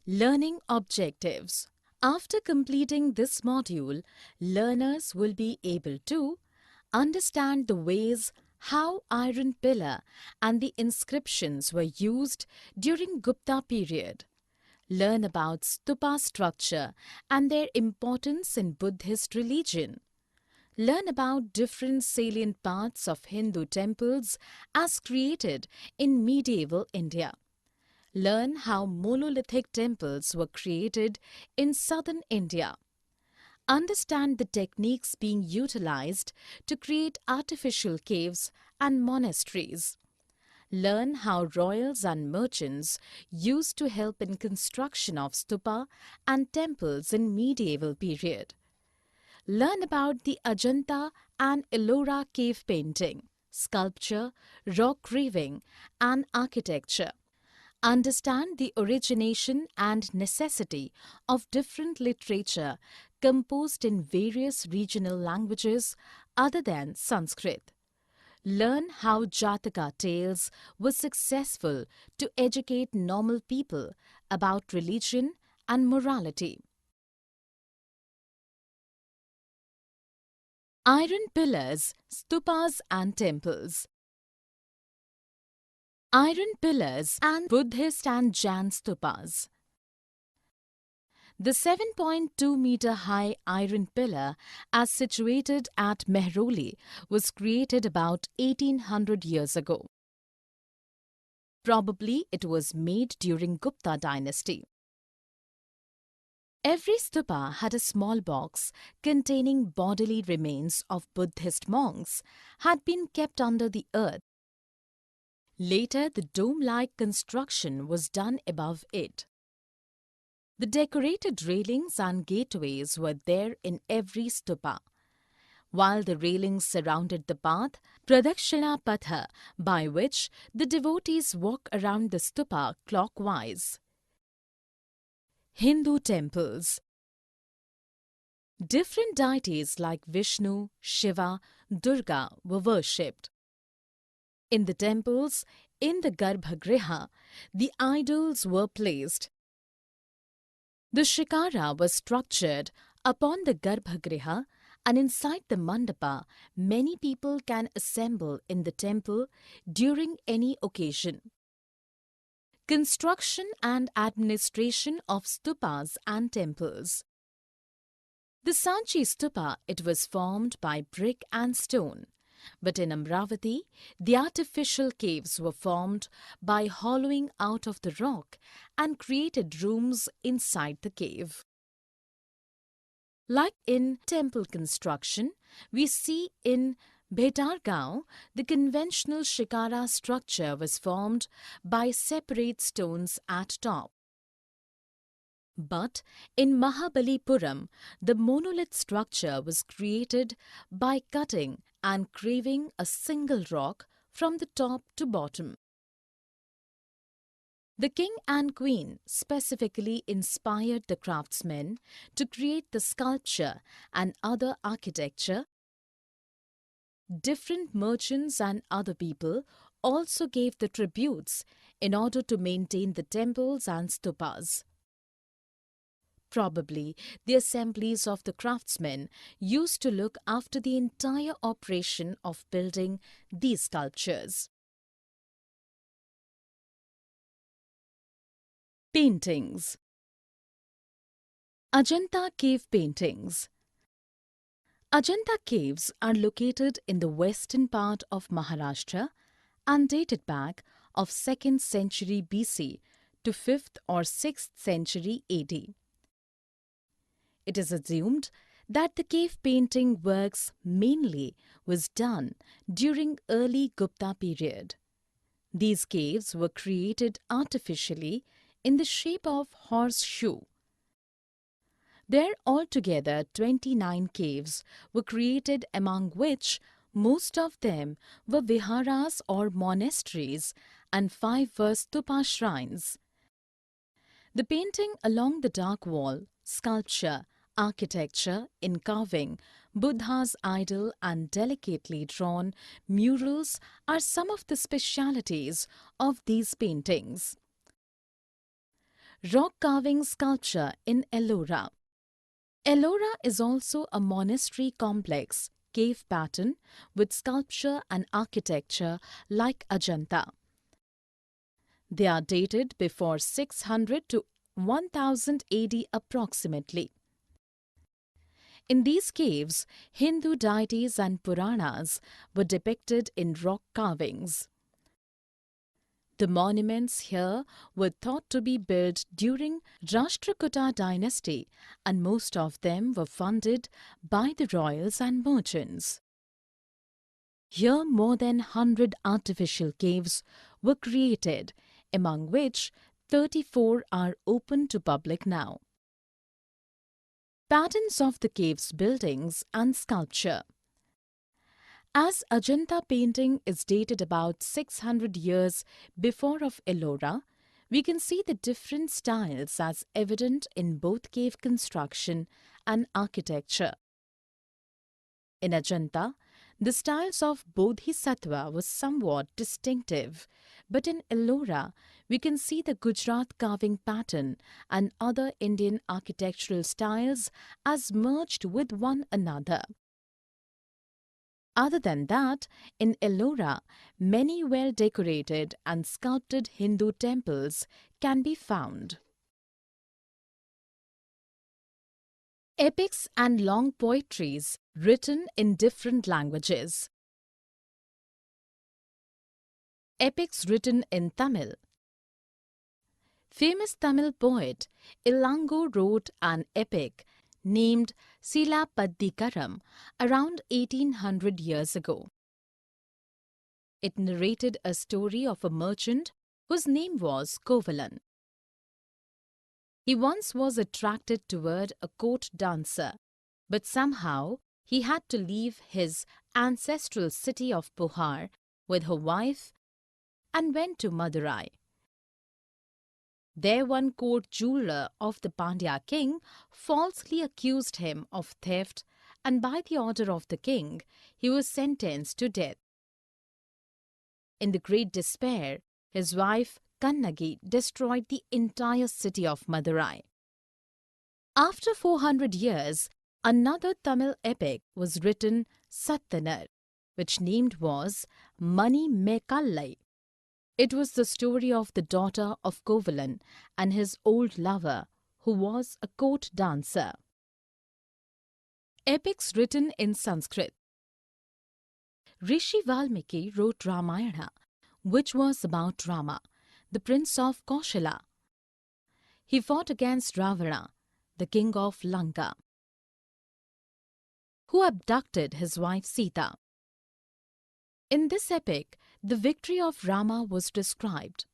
Learning objectives. After completing this module, learners will be able to understand the ways how iron pillar and the inscriptions were used during Gupta period. Learn about stupa structure and their importance in Buddhist religion. Learn about different salient parts of Hindu temples as created in medieval India. Learn how monolithic temples were created in southern India. Understand the techniques being utilized to create artificial caves and monasteries. Learn how royals and merchants used to help in construction of stupa and temples in medieval period. Learn about the Ajanta and Ellora cave painting, sculpture, rock carving and architecture. Understand the origination and necessity of different literature composed in various regional languages other than Sanskrit. Learn how Jataka tales were successful to educate normal people about religion and morality. Iron pillars, stupas and temples. Iron pillars and Buddhist and Jain stupas. The 7.2-meter high iron pillar, as situated at Mehrauli, was created about 1800 years ago. Probably it was made during Gupta dynasty. Every stupa had a small box containing bodily remains of Buddhist monks had been kept under the earth. Later, the dome-like construction was done above it. The decorated railings and gateways were there in every stupa. While the railings surrounded the path, Pradakshina Patha, by which the devotees walk around the stupa clockwise. Hindu temples. Different deities like Vishnu, Shiva, Durga were worshipped. In the temples, in the Garbhagriha, the idols were placed. The shikara was structured upon the Garbhagriha, and inside the mandapa, many people can assemble in the temple during any occasion. Construction and administration of stupas and temples. The Sanchi stupa, it was formed by brick and stone. But in Amravati, the artificial caves were formed by hollowing out of the rock and created rooms inside the cave. Like in temple construction, we see in Bhetargaon, the conventional shikara structure was formed by separate stones at top. But in Mahabalipuram, the monolith structure was created by cutting and carving a single rock from the top to bottom. The king and queen specifically inspired the craftsmen to create the sculpture and other architecture. Different merchants and other people also gave the tributes in order to maintain the temples and stupas. Probably the assemblies of the craftsmen used to look after the entire operation of building these sculptures. Paintings. Ajanta Cave Paintings. Ajanta caves are located in the western part of Maharashtra and dated back of 2nd century BC to 5th or 6th century AD. It is assumed that the cave painting works mainly was done during early Gupta period. These caves were created artificially in the shape of horseshoe. There altogether 29 caves were created, among which most of them were viharas or monasteries and 5 were stupa shrines. The painting along the dark wall, sculpture, architecture in carving, Buddha's idol and delicately drawn murals are some of the specialities of these paintings. Rock carving sculpture in Ellora. Ellora is also a monastery complex cave pattern with sculpture and architecture like Ajanta. They are dated before 600 to 1000 AD approximately. In these caves, Hindu deities and Puranas were depicted in rock carvings. The monuments here were thought to be built during Rashtrakuta dynasty, and most of them were funded by the royals and merchants. Here more than 100 artificial caves were created, among which 34 are open to public now. Patterns of the caves' buildings and sculpture. As Ajanta painting is dated about 600 years before of Ellora, we can see the different styles as evident in both cave construction and architecture. In Ajanta, the styles of Bodhisattva was somewhat distinctive, but in Ellora, we can see the Gujarat carving pattern and other Indian architectural styles as merged with one another. Other than that, in Ellora, many well-decorated and sculpted Hindu temples can be found. Epics and long poetries written in different languages. Epics written in Tamil. Famous Tamil poet Ilango wrote an epic named Silapaddikaram around 1800 years ago. It narrated a story of a merchant whose name was Kovalan. He once was attracted toward a court dancer, but somehow he had to leave his ancestral city of Puhar with her wife and went to Madurai. There one court jeweler of the Pandya king falsely accused him of theft, and by the order of the king, he was sentenced to death. In the great despair, his wife Kannagi destroyed the entire city of Madurai. After 400 years, another Tamil epic was written, Sattanar, which named was Mani Mekallai. It was the story of the daughter of Kovalan and his old lover, who was a court dancer. Epics written in Sanskrit. Rishi Valmiki wrote Ramayana, which was about Rama, the prince of Kaushala. He fought against Ravana, the king of Lanka, who abducted his wife Sita. In this epic, the victory of Rama was described.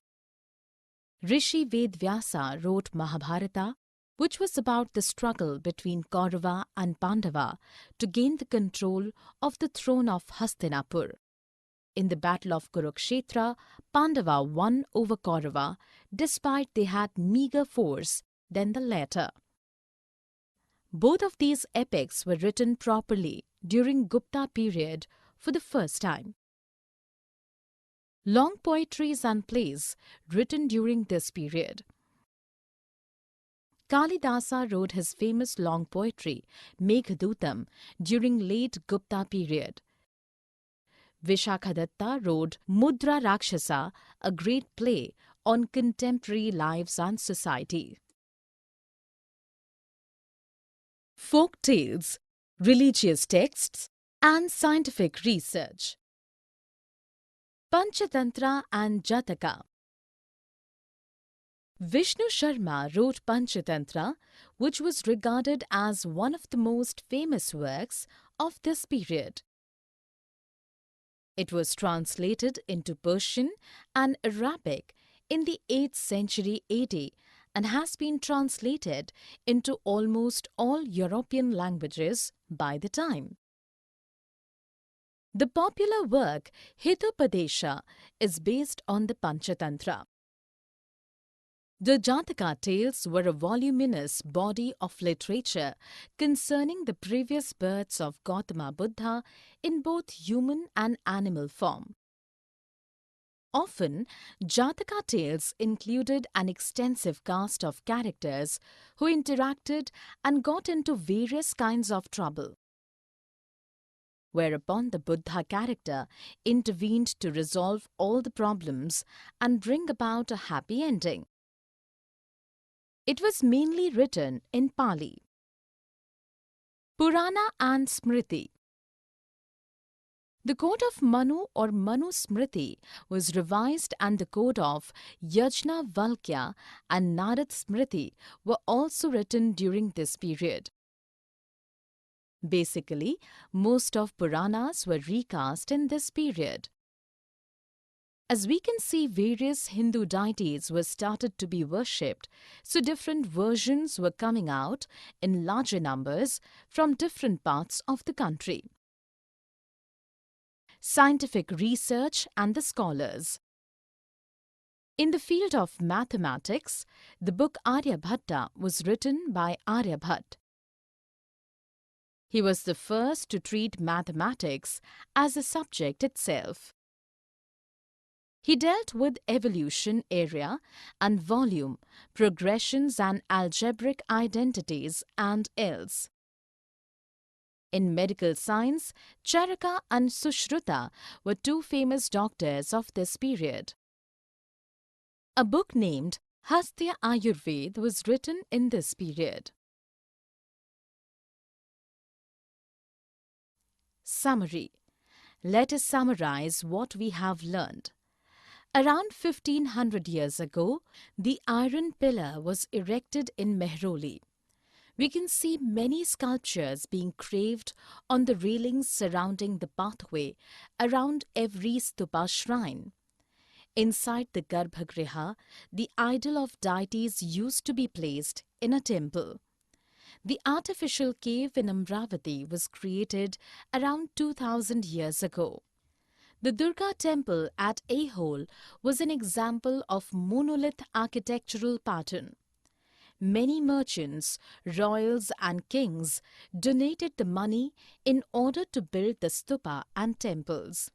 Rishi Vedvyasa wrote Mahabharata, which was about the struggle between Kaurava and Pandava to gain the control of the throne of Hastinapur. In the battle of Kurukshetra, Pandava won over Kaurava despite they had meager force than the latter. Both of these epics were written properly during Gupta period for the first time. Long poetries and plays written during this period. Kalidasa wrote his famous long poetry, Meghadutam, during late Gupta period. Vishakhadatta wrote Mudra Rakshasa, a great play on contemporary lives and society. Folk tales, religious texts, and scientific research. Panchatantra and Jataka. Vishnu Sharma wrote Panchatantra, which was regarded as one of the most famous works of this period. It was translated into Persian and Arabic in the 8th century AD and has been translated into almost all European languages by the time. The popular work Hitopadesha is based on the Panchatantra. The Jataka tales were a voluminous body of literature concerning the previous births of Gautama Buddha in both human and animal form. Often, Jataka tales included an extensive cast of characters who interacted and got into various kinds of trouble, whereupon the Buddha character intervened to resolve all the problems and bring about a happy ending. It was mainly written in Pali. Purana and Smriti. The code of Manu or Manu Smriti was revised, and the code of Yajna Valkya and Narad Smriti were also written during this period. Basically, most of Puranas were recast in this period. As we can see, various Hindu deities were started to be worshipped, so different versions were coming out in larger numbers from different parts of the country. Scientific research and the scholars. In the field of mathematics, the book Aryabhatta was written by Aryabhat. He was the first to treat mathematics as a subject itself. He dealt with evolution, area and volume, progressions and algebraic identities, and else. In medical science, Charaka and Sushruta were two famous doctors of this period. A book named Hastya Ayurved was written in this period. Summary. Let us summarize what we have learned. Around 1500 years ago, the iron pillar was erected in Mehroli. We can see many sculptures being carved on the railings surrounding the pathway around every stupa shrine. Inside the Garbhagriha, the idol of deities used to be placed in a temple. The artificial cave in Amravati was created around 2000 years ago. The Durga temple at Aihole was an example of monolith architectural pattern. Many merchants, royals and kings donated the money in order to build the stupa and temples.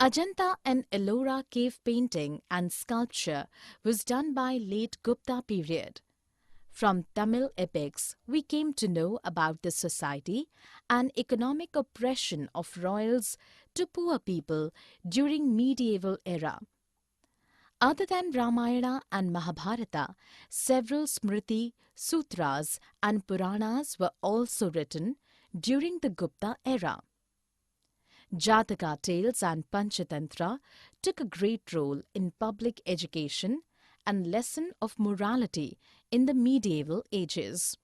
Ajanta and Ellora cave painting and sculpture was done by late Gupta period. From Tamil epics, we came to know about the society and economic oppression of royals to poor people during medieval era. Other than Ramayana and Mahabharata, several Smriti, Sutras and Puranas were also written during the Gupta era. Jataka tales and Panchatantra took a great role in public education and lesson of morality in the medieval ages.